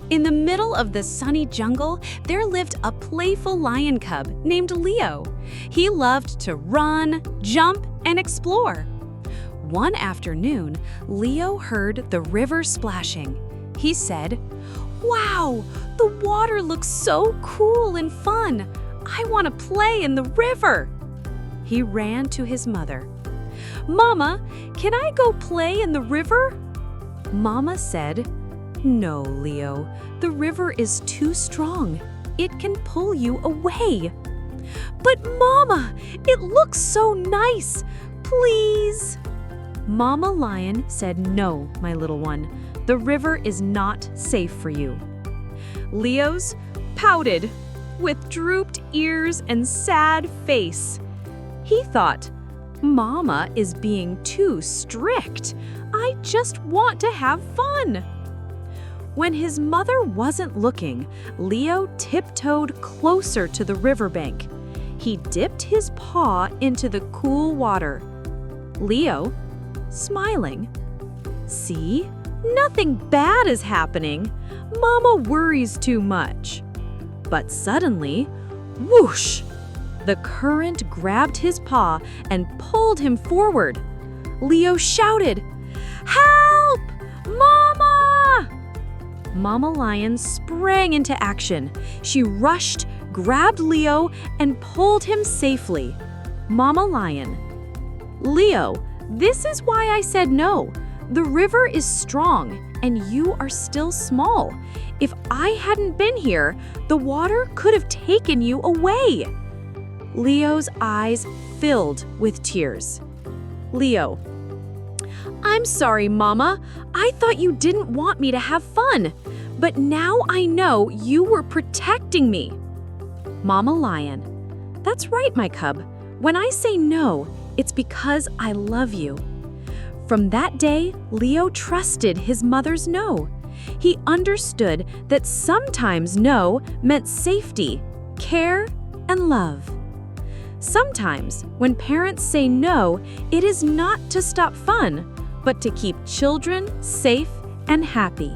In the middle of the sunny jungle, there lived a playful lion cub named Leo. He loved to run, jump, and explore. One afternoon, Leo heard the river splashing. He said, "Wow, the water looks so cool and fun. I want to play in the river." He ran to his mother. "Mama, can I go play in the river?" Mama said, "No, Leo, the river is too strong. It can pull you away." "But Mama, it looks so nice. Please." Mama Lion said, "No, my little one, the river is not safe for you." Leo's pouted with drooped ears and sad face. He thought, "Mama is being too strict. I just want to have fun." When his mother wasn't looking, Leo tiptoed closer to the riverbank. He dipped his paw into the cool water. Leo, smiling, "See, nothing bad is happening. Mama worries too much." But suddenly, whoosh! The current grabbed his paw and pulled him forward. Leo shouted, "Help! Mama!" Mama Lion sprang into action. She rushed, grabbed Leo, and pulled him safely. Mama Lion, "Leo, this is why I said no. The river is strong, and you are still small. If I hadn't been here, the water could have taken you away." Leo's eyes filled with tears. Leo, "I'm sorry, Mama. I thought you didn't want me to have fun. But now I know you were protecting me." Mama Lion, "That's right, my cub. When I say no, it's because I love you." From that day, Leo trusted his mother's no. He understood that sometimes no meant safety, care, and love. Sometimes, when parents say no, it is not to stop fun, but to keep children safe and happy.